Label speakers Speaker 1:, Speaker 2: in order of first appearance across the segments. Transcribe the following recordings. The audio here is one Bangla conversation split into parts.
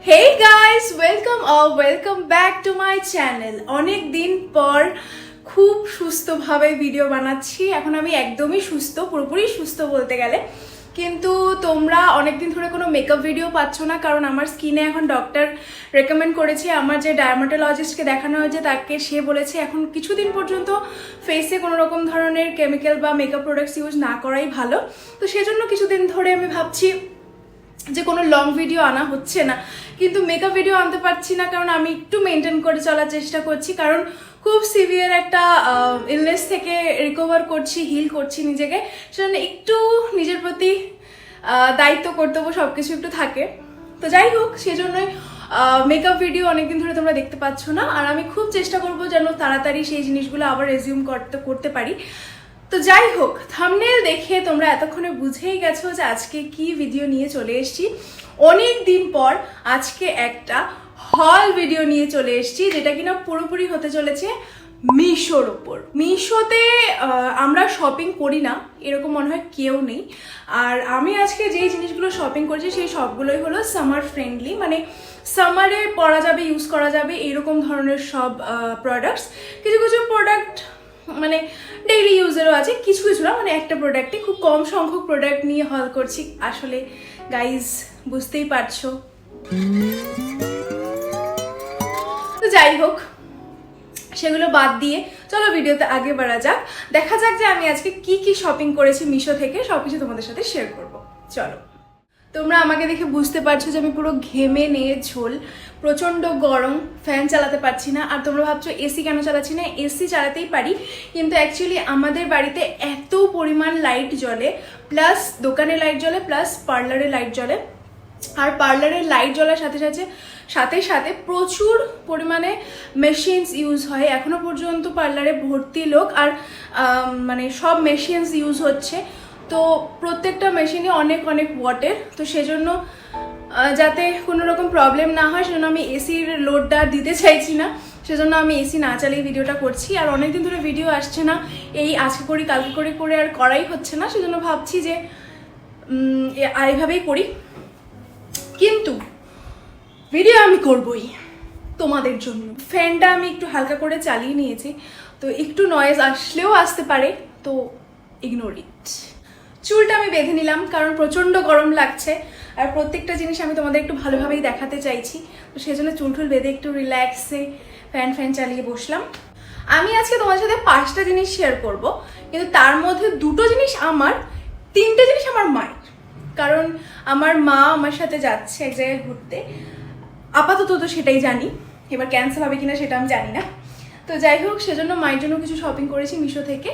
Speaker 1: Hey guys, welcome back to my channel. অনেক দিন পর খুব সুস্থভাবে ভিডিও বানাচ্ছি। এখন আমি একদমই সুস্থ, পুরোপুরি সুস্থ বলতে গেলে। কিন্তু তোমরা অনেকদিন ধরে কোনো মেকআপ ভিডিও পাচ্ছ না, কারণ আমার স্কিনে এখন ডক্টর রেকমেন্ড করেছে, আমার যে ডার্মাটোলজিস্টকে দেখানো হয়েছে তাকে সে বলেছে এখন কিছুদিন পর্যন্ত ফেসে কোনো রকম ধরনের কেমিক্যাল বা মেকআপ প্রোডাক্টস ইউজ না করাই ভালো। তো সেজন্য কিছুদিন ধরে আমি ভাবছি যে কোনো লং ভিডিও আনা হচ্ছে না, কিন্তু মেকআপ ভিডিও আনতে পারছি না কারণ আমি একটু মেনটেন করে চলার চেষ্টা করছি, কারণ খুব সিভিয়ার একটা ইলনেস থেকে রিকভার করছি, হিল করছি নিজেকে। সেজন্য একটু নিজের প্রতি দায়িত্ব কর্তব্য সব কিছু একটু থাকে। তো যাই হোক, সেজন্যই মেকআপ ভিডিও অনেকদিন ধরে তোমরা দেখতে পাচ্ছ না, আর আমি খুব চেষ্টা করবো যেন তাড়াতাড়ি সেই জিনিসগুলো আবার রেজিউম করতে পারি। তো যাই হোক, থাম্বনেল দেখে তোমরা এতক্ষণে বুঝেই গেছো যে আজকে কি ভিডিও নিয়ে চলে এসেছি। অনেক দিন পর আজকে একটা হল ভিডিও নিয়ে চলে এসেছি, যেটা কিনা পুরোপুরি হতে চলেছে মিশোর ওপর। মিশোতে আমরা শপিং করি না এরকম মনে হয় কেউ নেই, আর আমি আজকে যেই জিনিসগুলো শপিং করেছি সেই সবগুলোই হলো সামার ফ্রেন্ডলি, মানে সামারে পরা যাবে, ইউজ করা যাবে এরকম ধরনের সব প্রোডাক্টস। কিছু কিছু প্রোডাক্ট মানে ডেইলি ইউজেরও আছে, কিছু কিছু না, মানে একটা প্রোডাক্টে খুব কম সংখ্যক প্রোডাক্ট নিয়ে হল করছি। আসলে গাইজ বুঝতেই পারছো। তো যাই হোক, সেগুলো বাদ দিয়ে চলো ভিডিওতে আগে বাড়া যাক, দেখা যাক যে আমি আজকে কি কি শপিং করেছি মিশো থেকে, সবকিছু তোমাদের সাথে শেয়ার করব। চলো। তোমরা আমাকে দেখে বুঝতে পারছো যে আমি পুরো ঘেমে নিয়ে ঝোল, প্রচণ্ড গরম, ফ্যান চালাতে পারছি না। আর তোমরা ভাবছো এসি কেন চালাচ্ছি না, এসি চালাতেই পারি, কিন্তু অ্যাকচুয়ালি আমাদের বাড়িতে এত পরিমাণ লাইট জ্বলে, প্লাস দোকানে লাইট জ্বলে, প্লাস পার্লারে লাইট জ্বলে। আর পার্লারের লাইট জ্বলার সাথে সাথে প্রচুর পরিমাণে মেশিনস ইউজ হয়। এখনো পর্যন্ত পার্লারে ভর্তি লোক, আর মানে সব মেশিনস ইউজ হচ্ছে। তো প্রত্যেকটা মেশিনে অনেক অনেক ওয়াটের, তো সেজন্য যাতে কোনো রকম প্রবলেম না হয় সেজন্য আমি এসির লোডটা দিতে চাইছি না, সেজন্য আমি এসি না চালিয়ে ভিডিওটা করছি। আর অনেকদিন ধরে ভিডিও আসছে না, এই আজকে করি কালকে করে আর করাই হচ্ছে না, সেজন্য ভাবছি যে এইভাবেই করি। কিন্তু ভিডিও আমি করবই তোমাদের জন্য। ফ্যানটা আমি একটু হালকা করে চালিয়ে নিয়েছি, তো একটু নয়েজ আসলেও আসতে পারে, তো ইগনোর ইট। চুলটা আমি বেঁধে নিলাম কারণ প্রচণ্ড গরম লাগছে, আর প্রত্যেকটা জিনিস আমি তোমাদের একটু ভালোভাবেই দেখাতে চাইছি, তো সেই জন্য চুল বেঁধে একটু রিল্যাক্সে ফ্যান চালিয়ে বসলাম। আমি আজকে তোমাদের সাথে 5টা জিনিস শেয়ার করব, কিন্তু তার মধ্যে 2টো জিনিস আমার, 3টে জিনিস আমার মায়ের, কারণ আমার মা আমার সাথে যাচ্ছে এক জায়গায় ঘুরতে। আপাতত তো সেটাই জানি, এবার ক্যান্সেল হবে কিনা সেটা আমি জানি না। তো যাই হোক, সেজন্য মায়ের জন্য কিছু শপিং করেছি মিশো থেকে,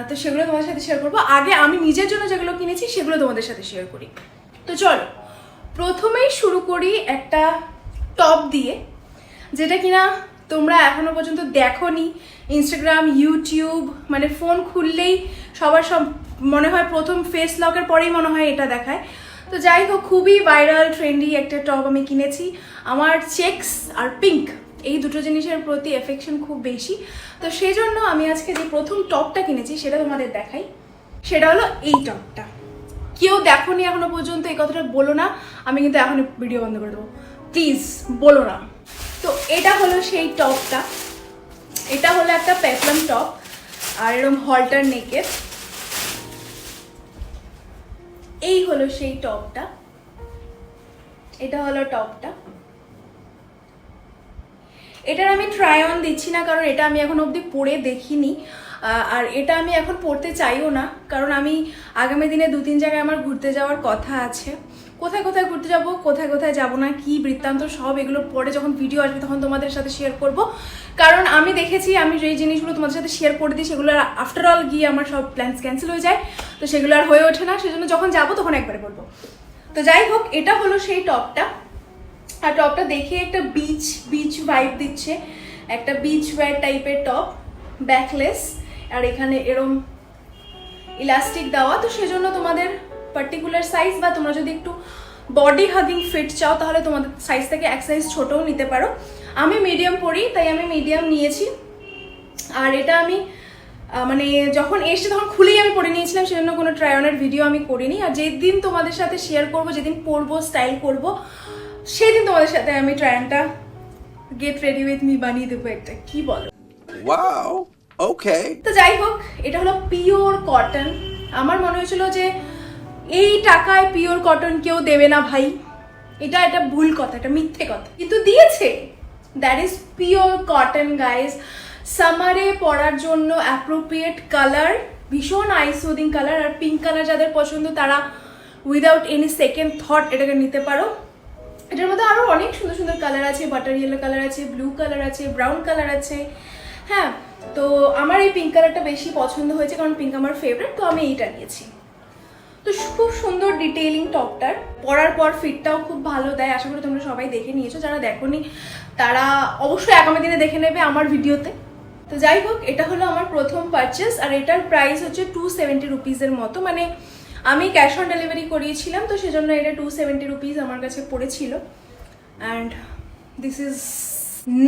Speaker 1: তো সেগুলো তোমাদের সাথে শেয়ার করবো। আগে আমি নিজের জন্য যেগুলো কিনেছি সেগুলো তোমাদের সাথে শেয়ার করি। তো চলো, প্রথমেই শুরু করি একটা টপ দিয়ে, যেটা কিনা তোমরা এখনো পর্যন্ত দেখোনি। ইনস্টাগ্রাম, ইউটিউব, মানে ফোন খুললেই সবার সব মনে হয় প্রথম ফেস লকের পরেই মনে হয় এটা দেখায়। তো যাই হোক, খুবই ভাইরাল ট্রেন্ডি একটা টপ আমি কিনেছি। আমার চেকস আর পিঙ্ক এই দুটো জিনিসের প্রতি এফেকশন খুব বেশি, তো সেই জন্য আমি আজকে যে প্রথম টপটা কিনেছি সেটা তোমাদের দেখাই। সেটা হলো এই টপটা। কেউ দেখোনি এখনো পর্যন্ত এই কথাটা বলো না, আমি কিন্তু এখন ভিডিও বন্ধ করে দেবো, প্লিজ বলো না। তো এটা হলো সেই টপটা, এটা হলো একটা পেপলাম টপ, আর এরকম হলটার নেকের। এই হলো সেই টপটা, এটা হলো টপটা। এটার আমি ট্রাই অন দিচ্ছি না, কারণ এটা আমি এখন অবধি পরে দেখিনি, আর এটা আমি এখন পরতে চাইও না, কারণ আমি আগামী দিনে 2-3 জায়গায় আমার ঘুরতে যাওয়ার কথা আছে। কোথায় কোথায় ঘুরতে যাব, কোথায় কোথায় যাব না, কি বৃত্তান্ত, সব এগুলো পরে যখন ভিডিও আসবে তখন তোমাদের সাথে শেয়ার করব। কারণ আমি দেখেছি আমি যেই জিনিসগুলো তোমাদের সাথে শেয়ার করে দিই সেগুলো আফটার অল গিয়ে আমার সব প্ল্যান্স ক্যান্সেল হয়ে যায়, তো সেগুলো আর হয়ে ওঠে না, সেজন্য যখন যাবো তখন একবারে বলবো। তো যাই হোক, এটা হলো সেই টপটা। আর টপটা দেখে একটা বিচ ভাইব দিচ্ছে, একটা বিচ ওয়্যার টাইপের টপ, ব্যাকলেস, আর এখানে এরম ইলাস্টিক দেওয়া। তো সেজন্য তোমাদের পার্টিকুলার সাইজ, বা তোমরা যদি একটু বডি হাগিং ফিট চাও তাহলে তোমাদের সাইজ থেকে এক সাইজ ছোটও নিতে পারো। আমি মিডিয়াম পরি, তাই আমি মিডিয়াম নিয়েছি। আর এটা আমি মানে যখন এসছে তখন খুলেই আমি পরে নিয়েছিলাম, সেজন্য কোনো ট্রাই অনের ভিডিও আমি করিনি। আর যেদিন তোমাদের সাথে শেয়ার করবো, যেদিন পরবো, স্টাইল করবো, সেদিন তোমাদের সাথে আমি ট্রায়ানটা গেট রেডি উইথ মি বানিয়ে দেবো একটা, কি বলো?
Speaker 2: Wow. Okay.
Speaker 1: তো যাই হোক, এটা হলো পিওর কটন। আমার মনে হয়েছিল যে এই টাকায় পিওর কটন কেউ দেবে না ভাই, এটা ভুল কথা, এটা মিথ্যে কথা, কিন্তু দিয়েছে। That is pure cotton guys. সামারে পরার জন্য অ্যাপ্রোপ্রিয়েট কালার, ভীষণ আই সুদিং কালার। আর পিঙ্ক কালার যাদের পছন্দ তারা উইদাউট এনি সেকেন্ড থট এটাকে নিতে পারো। এটার মধ্যে আরও অনেক সুন্দর সুন্দর কালার আছে, বাটার ইয়েলো কালার আছে, ব্লু কালার আছে, ব্রাউন কালার আছে। হ্যাঁ, তো আমার এই পিঙ্ক কালারটা বেশি পছন্দ হয়েছে কারণ পিঙ্ক আমার ফেভারিট, তো আমি এইটা নিয়েছি। তো খুব সুন্দর ডিটেইলিং টপটার, পরার পর ফিটটাও খুব ভালো দেয়। আশা করি তোমরা সবাই দেখে নিয়েছো, যারা দেখোনি তারা অবশ্যই আগামী দিনে দেখে নেবে আমার ভিডিওতে। তো যাই হোক, এটা হলো আমার প্রথম পারচেস, আর এটার প্রাইস হচ্ছে 270 রুপিসের মতো। মানে আমি ক্যাশ অন ডেলিভারি করিয়েছিলাম, তো সেজন্য এটা 270 রুপিস আমার কাছে পড়েছিল। And this is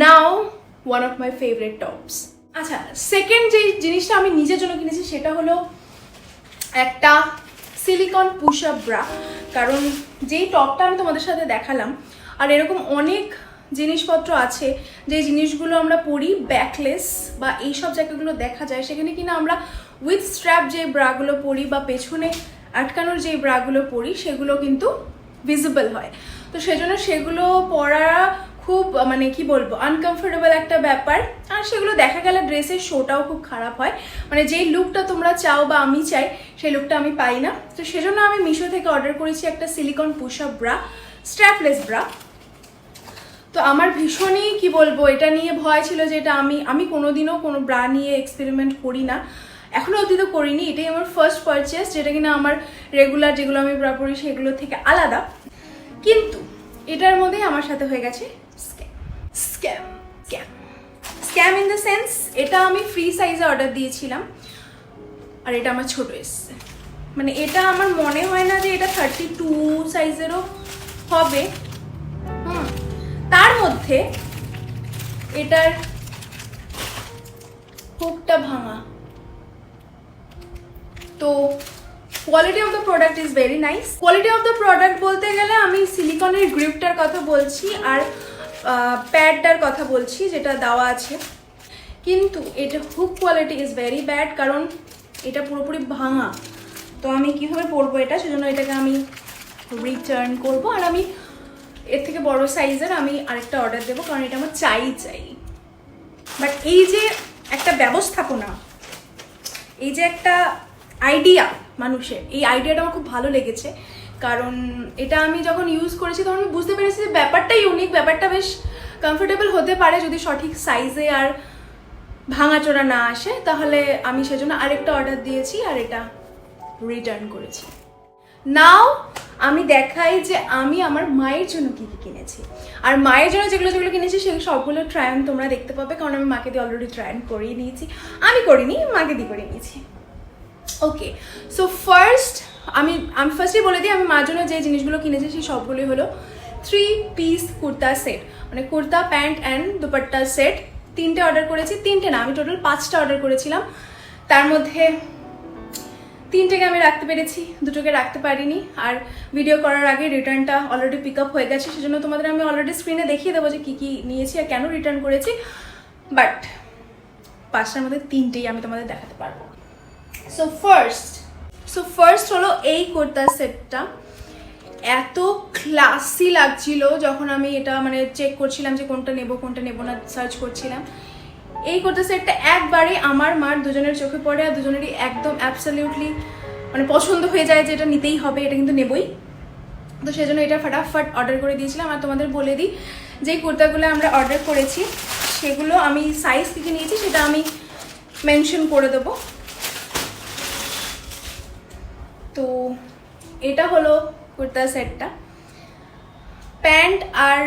Speaker 1: now one of my favourite tops. আচ্ছা, সেকেন্ড যে জিনিসটা আমি নিজের জন্য কিনেছি সেটা হলো একটা সিলিকন পুশ আপ ব্রা। কারণ যেই টপটা আমি তোমাদের সাথে দেখালাম, আর এরকম অনেক জিনিসপত্র আছে যে জিনিসগুলো আমরা পরি ব্যাকলেস বা এইসব জায়গাগুলো দেখা যায়, সেখানে কিনা আমরা উইথ স্ট্র্যাপ যে ব্রাগুলো পরি বা পেছনে আটকানোর যে ব্রাগুলো পরি সেগুলো কিন্তু ভিজিবল হয়। তো সেজন্য সেগুলো পরা খুব মানে কি বলবো আনকমফোর্টেবল একটা ব্যাপার, আর সেগুলো দেখা গেলে ড্রেসের শোটাও খুব খারাপ হয়। মানে যেই লুকটা তোমরা চাও বা আমি চাই সেই লুকটা আমি পাই না। তো সেজন্য আমি মিশো থেকে অর্ডার করেছি একটা silicone push up bra, strapless bra. তো আমার ভীষণই কি বলবো এটা নিয়ে ভয় ছিল যে এটা আমি কোনোদিনও কোনো ব্রা নিয়ে এক্সপেরিমেন্ট করি না, এখনো অবধি তো করিনি। এটাই আমার ফার্স্ট পারচেস, যেটা কিনা আমার রেগুলার যেগুলো আমি ব্রা পরি সেগুলো থেকে আলাদা। কিন্তু এটার মধ্যেই আমার সাথে হয়ে গেছে scam. Scam in the sense, এটা আমি ফ্রি সাইজে অর্ডার দিয়েছিলাম আর এটা আমার ছোট এসছে। মানে এটা আমার মনে হয় না যে এটা 32 সাইজেরও হবে। তার মধ্যে এটার হুকটা ভাঙা। তো quality of the product is very nice. Quality of the product বলতে গেলে আমি সিলিকনের গ্রিপটার কথা বলছি আর প্যাডটার কথা বলছি যেটা দেওয়া আছে, কিন্তু এটা hook quality is very bad, কারণ এটা পুরোপুরি ভাঙা। তো আমি কিভাবে পরবো এটা, সেজন্য এটাকে আমি রিটার্ন করব। আর আমি এর থেকে বড় সাইজের আমি আরেকটা অর্ডার দেবো, কারণ এটা আমার চাই। বাট এই যে একটা ব্যবস্থাপনা, এই যে একটা আইডিয়া মানুষের, এই আইডিয়াটা আমার খুব ভালো লেগেছে। কারণ এটা আমি যখন ইউজ করেছি তখন আমি বুঝতে পেরেছি যে ব্যাপারটা ইউনিক, ব্যাপারটা বেশ কমফোর্টেবল হতে পারে যদি সঠিক সাইজে আর ভাঙাচোরা না আসে। তাহলে আমি সেজন্য আরেকটা অর্ডার দিয়েছি আর এটা রিটার্ন করেছি। নাও আমি দেখাই যে আমি আমার মায়ের জন্য কি কি কিনেছি। আর মায়ের জন্য যেগুলো যেগুলো কিনেছি সেগুলো সবগুলো ট্রায়ান তোমরা দেখতে পাবে, কারণ আমি মাকে দিয়ে অলরেডি ট্রায়ান করিয়ে নিয়েছি। আমি করিনি, মাকে দিয়ে করে নিয়েছি। ওকে, সো ফার্স্ট আমি ফার্স্টে বলে দিই আমি মার জন্য যে জিনিসগুলো কিনেছি সেই সবগুলোই হলো 3 পিস কুর্তা সেট, মানে kurta pant and dupatta set. 3টে অর্ডার করেছি, 3টে না আমি টোটাল 5টা অর্ডার করেছিলাম। তার মধ্যে 3টেকে আমি রাখতে পেরেছি, 2টোকে রাখতে পারিনি। আর ভিডিও করার আগে রিটার্নটা অলরেডি পিক আপ হয়ে গেছে, সেজন্য তোমাদের আমি অলরেডি স্ক্রিনে দেখিয়ে দেবো যে কী কী নিয়েছি আর কেন রিটার্ন করেছি। বাট 5টার মধ্যে 3টেই আমি তোমাদের দেখাতে পারবো। সো ফার্স্ট হলো এই কুর্তা সেটটা। এত ক্লাসি লাগছিল যখন আমি এটা মানে চেক করছিলাম যে কোনটা নেবো না সার্চ করছিলাম। এই কুর্তা সেটটা একবারে আমার মার দুজনের চোখে পড়ে আর দুজনেরই একদম অ্যাবসলিউটলি মানে পছন্দ হয়ে যায় যে এটা নিতেই হবে, এটা কিন্তু নেবই। তো সেজন্য এটা ফটাফট অর্ডার করে দিয়েছিলাম। আর তোমাদের বলে দিই যেই কুর্তাগুলো আমরা অর্ডার করেছি সেগুলো আমি সাইজ থেকে নিয়েছি সেটা আমি মেনশন করে দেবো। তো এটা হলো কুর্তা সেটটা। প্যান্ট আর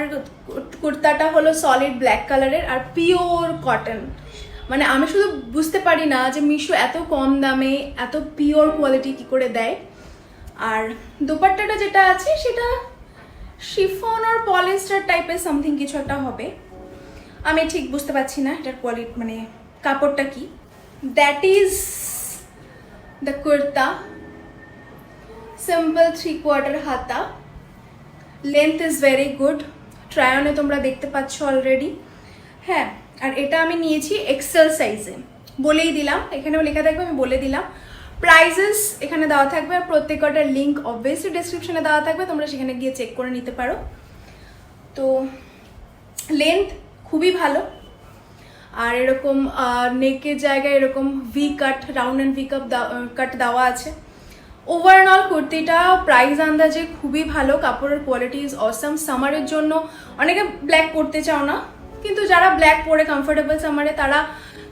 Speaker 1: কুর্তাটা হলো সলিড ব্ল্যাক কালারের আর পিওর কটন। মানে আমি শুধু বুঝতে পারি না যে মিশো এত কম দামে এত পিওর কোয়ালিটি কি করে দেয়। আর দুপাট্টাটা যেটা আছে সেটা শিফন আর পলিস্টার টাইপের সামথিং কিছু একটা হবে, আমি ঠিক বুঝতে পারছি না এটার কোয়ালিটি মানে কাপড়টা কি। That is the kurta, simple 3/4 হাতা, লেন্থ ইজ ভেরি গুড, ট্রায়নে তোমরা দেখতে পাচ্ছ অলরেডি। হ্যাঁ, আর এটা আমি নিয়েছি এক্সেল সাইজে, বলেই দিলাম, এখানেও লেখা থাকবে, আমি বলে দিলাম। প্রাইজেস এখানে দেওয়া থাকবে, আর প্রত্যেকটার লিঙ্ক অবভিয়াসলি ডেসক্রিপশনে দেওয়া থাকবে, তোমরা সেখানে গিয়ে চেক করে নিতে পারো। তো লেন্থ খুবই ভালো, আর এরকম নেকের জায়গায় এরকম V cut, round and V কাট দেওয়া আছে। ওভারঅল কুর্তিটা প্রাইস আন্দাজে খুবই ভালো, কাপড়ের কোয়ালিটি ইজ অসাম। সামারের জন্য অনেকে ব্ল্যাক পরতে চাও না, কিন্তু যারা ব্ল্যাক পরে কমফোর্টেবল সামারে, তারা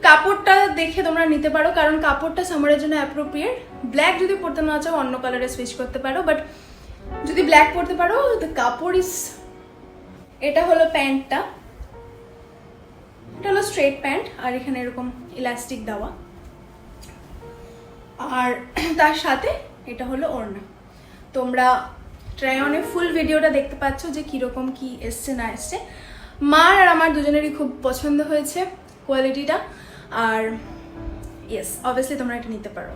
Speaker 1: কাপড়টা দেখে তোমরা নিতে পারো, কারণ কাপড়টা সামারের জন্য অ্যাপ্রোপ্রিয়েট। ব্ল্যাক যদি পরতে না চাও অন্য কালারে সুইচ করতে পারো, বাট যদি ব্ল্যাক পরতে পারো দ্য কাপড় ইজ। এটা হলো প্যান্টটা, এটা হলো স্ট্রেট প্যান্ট, আর এখানে এরকম ইলাস্টিক দেওয়া, আর তার সাথে এটা হলো ওড়না। তোমরা ট্রাই-অনে ফুল ভিডিওটা দেখতে পাচ্ছ যে কীরকম কি এসছে না এসছে। মার আর আমার দুজনেরই খুব পছন্দ হয়েছে কোয়ালিটিটা, আর ইয়েস অবভিয়াসলি তোমরা এটা নিতে পারো।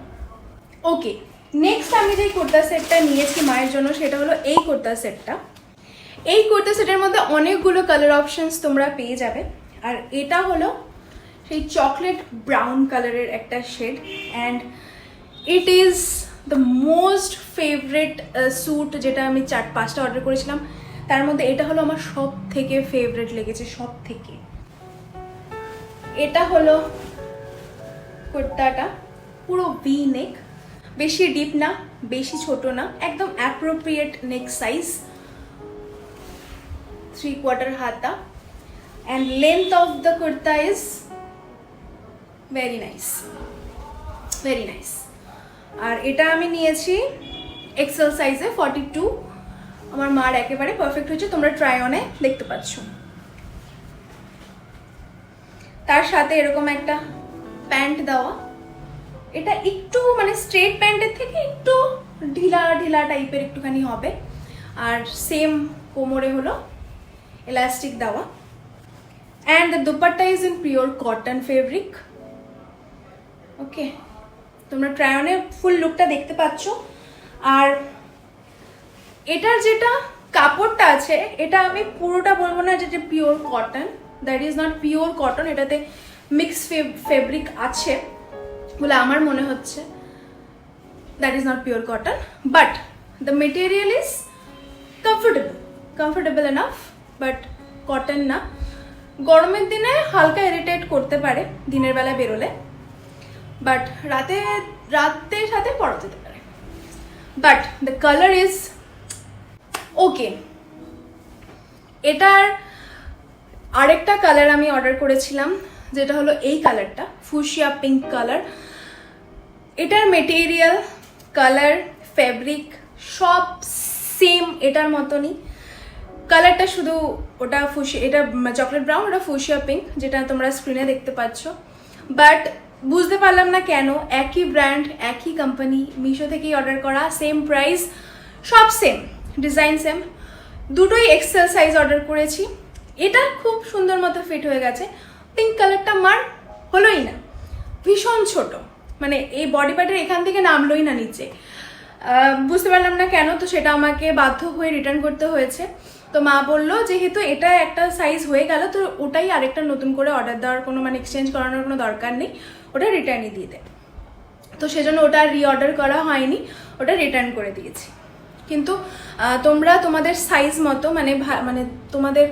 Speaker 1: ওকে, নেক্সট আমি যে কুর্তা সেটটা নিয়েছি মায়ের জন্য, সেটা হলো এই কুর্তা সেটটা। এই কুর্তা সেটের মধ্যে অনেকগুলো কালার অপশনস তোমরা পেয়ে যাবে, আর এটা হলো সেই চকলেট ব্রাউন কালারের একটা shade, and it is the most favourite suit, যেটা আমি 4-5টা অর্ডার করেছিলাম, তার মধ্যে এটা হলো আমার সব থেকে ফেভারিট লেগেছে, সব থেকে। এটা হলো কুর্তাটা, পুরো ভি নেক, বেশি ডিপ না বেশি ছোট না, একদম অ্যাপ্রোপ্রিয়েট নেক সাইজ, 3/4 হাতা, and length of the kurta is very nice, very nice. আর এটা আমি নিয়েছি এক্সেল সাইজে 42, আমার মার একেবারে পারফেক্ট হয়েছে, তোমরা ট্রাই অনে দেখতে পাচ্ছ। তার সাথে এরকম একটা প্যান্ট দেওয়া, এটা একটু মানে স্ট্রেট প্যান্টের থেকে একটু ঢিলা ঢিলা টাইপের একটুখানি হবে, আর সেম কোমরে হলো ইলাস্টিক দেওয়া, and the dupatta is in pure cotton fabric. ওকে, তোমরা ট্রাই-অনে ফুল লুকটা দেখতে পাচ্ছ। আর এটার যেটা কাপড়টা আছে, এটা আমি পুরোটা বলবো না যেটা pure cotton, that is not pure cotton, এটাতে মিক্স ফেব্রিক আছে বলে আমার মনে হচ্ছে, that is not pure cotton, but the material is comfortable enough, but cotton না। গরমের দিনে হালকা ইরিটেট করতে পারে দিনের বেলা বেরোলে, বাট রাতের সাথে পরা যেতে পারে, but the colour is okay. এটার আরেকটা কালার আমি অর্ডার করেছিলাম, যেটা হলো এই কালারটা, ফুশিয়া পিঙ্ক কালার। এটার মেটেরিয়াল, কালার, ফেব্রিক সব সেম এটার মতনই, কালারটা শুধু ওটা এটা চকলেট ব্রাউন, ওটা ফুশিয়া পিঙ্ক, যেটা তোমরা স্ক্রিনে দেখতে পাচ্ছ। বাট বুঝতে পারলাম না কেন, একই ব্র্যান্ড একই কোম্পানি, মিশো থেকেই অর্ডার করা, সেম প্রাইস, সব সেম ডিজাইন সেম, দুটোই এক্সেল সাইজ অর্ডার করেছি। এটা খুব সুন্দর মতো ফিট হয়ে গেছে, পিঙ্ক কালারটা মার হলোই না, ভীষণ ছোট, মানে এই বডি পার্টের এখান থেকে নামলোই না নিচে, বুঝতে পারলাম না কেন, তো সেটা আমাকে বাধ্য হয়ে রিটার্ন করতে হয়েছে। তো মা বললো যেহেতু এটা একটা সাইজ হয়ে গেল, তো ওটাই আরেকটা নতুন করে অর্ডার দেওয়ার কোনো মানে এক্সচেঞ্জ করানোর কোনো দরকার নেই, ওটা রিটার্নই দিয়ে দেয়। তো সেজন্য ওটা রিঅর্ডার করা হয়নি, ওটা রিটার্ন করে দিয়েছি। কিন্তু তোমরা তোমাদের সাইজ মতো মানে তোমাদের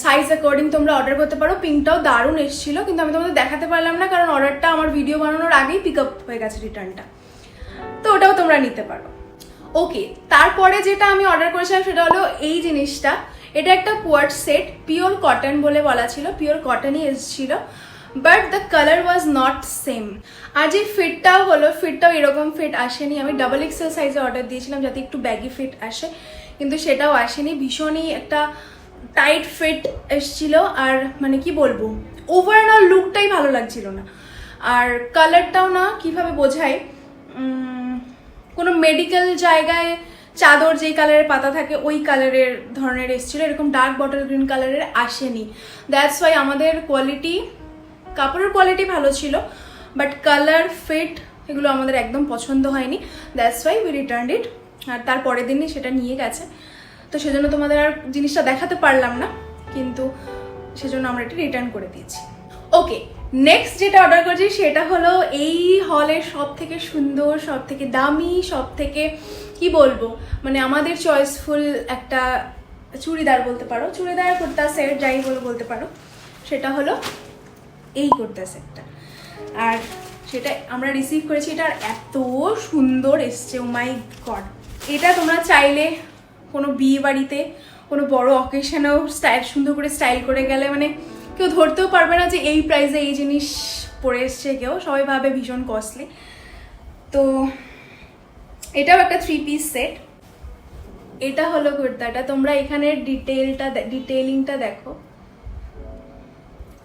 Speaker 1: সাইজ অ্যাকর্ডিং তোমরা অর্ডার করতে পারো। পিঙ্কটাও দারুণ এসেছিলো, কিন্তু আমি তোমাদের দেখাতে পারলাম না, কারণ অর্ডারটা আমার ভিডিও বানানোর আগেই পিক আপ হয়ে গেছে রিটার্নটা, তো ওটাও তোমরা নিতে পারো। ওকে, তারপরে যেটা আমি অর্ডার করেছিলাম সেটা হলো এই জিনিসটা, এটা একটা কোয়ার্ট সেট, পিওর কটন বলে বলা ছিল, পিওর কটনই এসেছিল, but the colour was not same. আর যে ফিটটাও হলো, ফিটটাও এরকম ফিট আসেনি, আমি ডাবল এক্সেল সাইজে অর্ডার দিয়েছিলাম যাতে একটু ব্যাগি ফিট আসে, কিন্তু সেটাও আসেনি, ভীষণই একটা টাইট ফিট এসছিল, আর মানে কি বলবো, ওভারঅল লুকটাই ভালো লাগছিল না। আর কালারটাও না, কিভাবে বোঝাই, কোনো মেডিকেল জায়গায় চাদর যেই কালারের পাতা থাকে ওই কালারের ধরনের এসেছিলো, এরকম ডার্ক বটল গ্রিন কালারের আসেনি। দ্যাটস ওয়াই আমাদের কোয়ালিটি, কাপড়ের কোয়ালিটি ভালো ছিল, বাট কালার ফিট এগুলো আমাদের একদম পছন্দ হয়নি, দ্যাটস ওয়াই উই রিটার্নড ইট। আর তার পরের দিনই সেটা নিয়ে গেছে, তো সেজন্য তোমাদের আর জিনিসটা দেখাতে পারলাম না, কিন্তু সেজন্য আমরা এটা রিটার্ন করে দিয়েছি। ওকে, নেক্সট যেটা অর্ডার করেছি সেটা হলো এই হলের সব থেকে সুন্দর, সব থেকে দামি, সব থেকে কি বলবো মানে আমাদের চয়েসফুল একটা চুড়িদার বলতে পারো, চুড়িদার কুর্তা সেট যাই বলতে পারো, সেটা হলো এই কুর্তা সেটটা। আর সেটা আমরা রিসিভ করেছি, এটা এত সুন্দর এসছে, ও মাই গড। এটা তোমরা চাইলে কোনো বিয়ে বাড়িতে কোনো বড় অকেশনেও স্টাইল সুন্দর করে স্টাইল করে গেলে মানে কেউ ধরতেও পারবে না যে এই প্রাইসে এই জিনিস পরে এসছে কেউ, সবাই ভাবে ভীষণ কস্টলি। তো এটাও একটা 3 পিস সেট। এটা হলো কুর্তাটা, তোমরা এখানে ডিটেইলিংটা দেখো,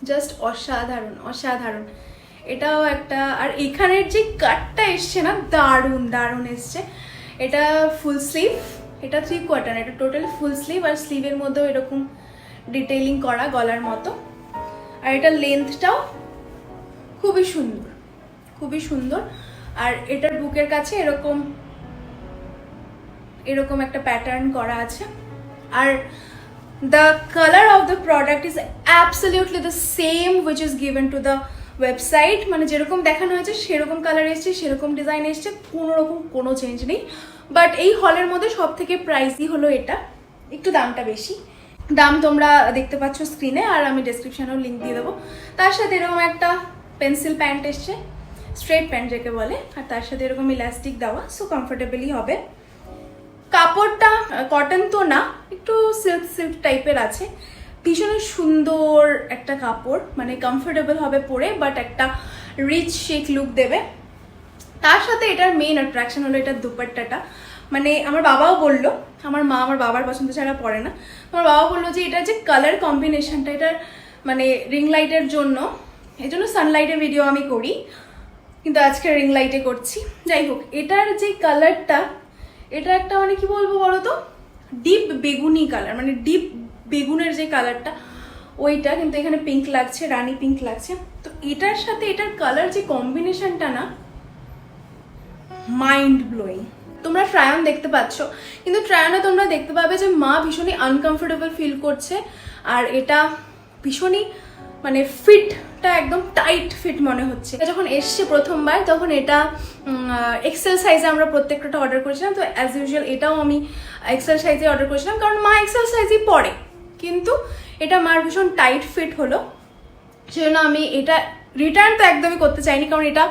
Speaker 1: জাস্ট অসাধারণ অসাধারণ। এটাও একটা, আর এখানের যে কাটটা এসছে না দারুণ দারুণ এসছে। এটা ফুল স্লিভ, এটা 3/4, এটা টোটাল ফুল স্লিভ, আর স্লিভের মধ্যেও এরকম ডিটেইলিং করা গলার মতো। আর এটা লেন্থটাও খুবই সুন্দর, খুবই সুন্দর। আর এটার বুকের কাছে এরকম এরকম একটা প্যাটার্ন করা আছে। আর the color of the product is absolutely the same which is given to the website, মানে যেরকম দেখানো হয়েছে সেরকম কালার এসছে, সেরকম ডিজাইন এসছে, কোনো রকম কোনো চেঞ্জ নেই। বাট এই হলের মধ্যে সব থেকে প্রাইসই হলো এটা, একটু দামটা বেশি। দাম তোমরা দেখতে পাচ্ছ স্ক্রিনে, আর আমি ডেসক্রিপশনেও লিঙ্ক দিয়ে দেবো। তার সাথে এরকম একটা পেন্সিল প্যান্ট এসছে, স্ট্রেট প্যান্ট যাকে বলে, আর তার সাথে এরকম ইলাস্টিক দেওয়া, সো কমফোর্টেবলই হবে। কাপড়টা কটন তো না, একটু সিল্ক সিল্ক টাইপের আছে, ভীষণ সুন্দর একটা কাপড়, মানে কমফোর্টেবল হবে পরে, বাট একটা রিচ শেক লুক দেবে। তার সাথে এটার মেইন অ্যাট্রাকশন হলো এটার দুপাট্টাটা। মানে আমার বাবাও বললো, আমার মা আমার বাবার পছন্দ ছাড়া পরে না, আমার বাবা বললো যে এটার যে কালার কম্বিনেশনটা, এটার মানে রিং লাইটের জন্য, এই জন্য সানলাইটের ভিডিও আমি করি, কিন্তু আজকে রিং লাইটে করছি। যাই হোক, এটার যে কালারটা, এটা একটা মানে কি বলবো বলো তো, ডিপ বেগুনি কালার, মানে ডিপ বেগুনের যে কালারটা ওইটা, কিন্তু এখানে পিঙ্ক লাগছে, রানী পিঙ্ক লাগছে। তো এটার সাথে এটার কালার যে কম্বিনেশনটা না, মাইন্ড ব্লোয়িং। তোমরা ট্রায়ন দেখতে পাচ্ছ, কিন্তু ট্রায়নে তোমরা দেখতে পাবে যে মা ভীষণই আনকমফোর্টেবল ফিল করছে, আর এটা ভীষণই মানে ফিটটা একদম টাইট ফিট মনে হচ্ছে। যখন এসছে প্রথমবার তখন এটা এক্সেল সাইজে আমরা প্রত্যেকটা অর্ডার করেছিলাম, তো অ্যাজ ইউজুয়াল এটাও আমি এক্সেল সাইজে অর্ডার করেছিলাম, কারণ মা এক্সেল সাইজেই পরে, কিন্তু এটা মার ভীষণ টাইট ফিট হলো, সেজন্য আমি এটা রিটার্ন তো একদমই করতে চাইনি, কারণ এটা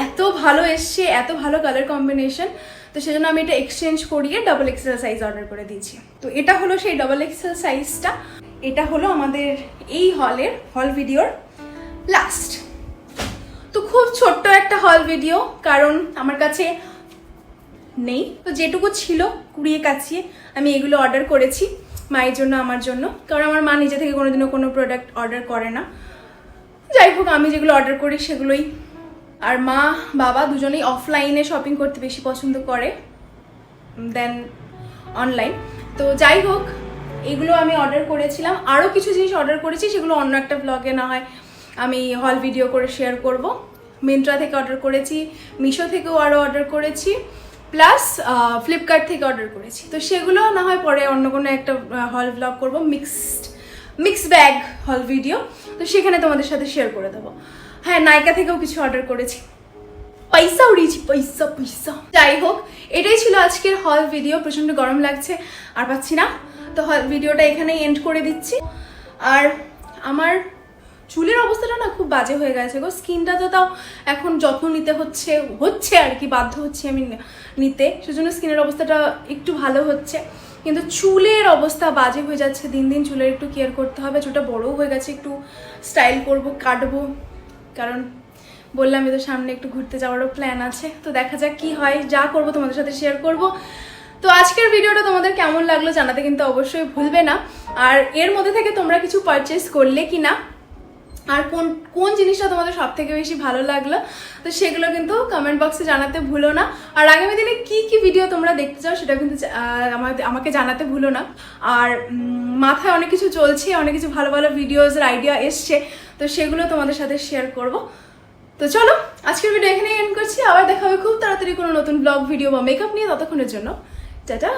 Speaker 1: এত ভালো এসছে, এত ভালো কালার কম্বিনেশন, তো সেজন্য আমি এটা এক্সচেঞ্জ করিয়ে ডাবল এক্সেল সাইজ অর্ডার করে দিয়েছি। তো এটা হলো সেই ডাবল এক্সেল সাইজটা। এটা হলো আমাদের এই হল ভিডিওর লাস্ট। তো খুব ছোট্ট একটা হল ভিডিও, কারণ আমার কাছে নেই, তো যেটুকু ছিল কুড়িয়ে কাছিয়ে আমি এগুলো অর্ডার করেছি মায়ের জন্য, আমার জন্য, কারণ আমার মা নিজে থেকে কোনোদিনও কোনো প্রোডাক্ট অর্ডার করে না। যাই হোক, আমি যেগুলো অর্ডার করি সেগুলোই। আর মা বাবা দুজনেই অফলাইনে শপিং করতে বেশি পছন্দ করে দেন অনলাইন। তো যাই হোক, এগুলো আমি অর্ডার করেছিলাম, আরও কিছু জিনিস অর্ডার করেছি, সেগুলো অন্য একটা ব্লগে না হয় আমি হল ভিডিও করে শেয়ার করব। মিন্ত্রা থেকে অর্ডার করেছি, মিশো থেকেও আরও অর্ডার করেছি, প্লাস ফ্লিপকার্ট থেকে অর্ডার করেছি। তো সেগুলো না হয় পরে অন্য কোনো একটা হল ব্লগ করবো, মিক্স ব্যাগ হল ভিডিও, তো সেখানে তোমাদের সাথে শেয়ার করে দেবো। হ্যাঁ, নাইকা থেকেও কিছু অর্ডার করেছি, পয়সা উড়িয়েছি, পয়সা পয়সা। যাই হোক, এটাই ছিল আজকের হল ভিডিও। প্রচণ্ড গরম লাগছে, আর পাচ্ছি না, তো হল ভিডিওটা এখানেই এন্ড করে দিচ্ছি। আর আমার চুলের অবস্থাটা না খুব বাজে হয়ে গেছে গো, স্কিনটা তো তাও এখন যত্ন নিতে হচ্ছে আর কি, বাধ্য হচ্ছে আমি নিতে, সেজন্য স্কিনের অবস্থাটা একটু ভালো হচ্ছে, কিন্তু চুলের অবস্থা বাজে হয়ে যাচ্ছে দিন দিন। চুলের একটু কেয়ার করতে হবে, চুলটা বড়ও হয়ে গেছে, একটু স্টাইল করব, কাটবো, কারণ বললাম তো সামনে একটু ঘুরতে যাওয়ারও প্ল্যান আছে। তো দেখা যাক কি হয়, যা করব তোমাদের সাথে শেয়ার করব। তো আজকের ভিডিওটা তোমাদের কেমন লাগলো জানাতে কিন্তু অবশ্যই ভুলবে না। আর এর মধ্যে থেকে তোমরা কিছু পারচেস করলে কি না, আর কোন জিনিসটা তোমাদের সব থেকে বেশি ভালো লাগলো, তো সেগুলো কিন্তু কমেন্ট বক্সে জানাতে ভুলো না। আর আগামী দিনে কি ভিডিও তোমরা দেখতে চাও সেটা কিন্তু আমাকে জানাতে ভুলো না। আর মাথায় অনেক কিছু চলছে, অনেক কিছু ভালো ভালো ভিডিওসের আইডিয়া এসছে, তো সেগুলো তোমাদের সাথে শেয়ার করব। তো চলো, আজকের ভিডিও এখানেই এন্ড করছি, আবার দেখা হবে খুব তাড়াতাড়ি কোনো নতুন ব্লগ ভিডিও বা মেকআপ নিয়ে। ততক্ষণের জন্য টাটা।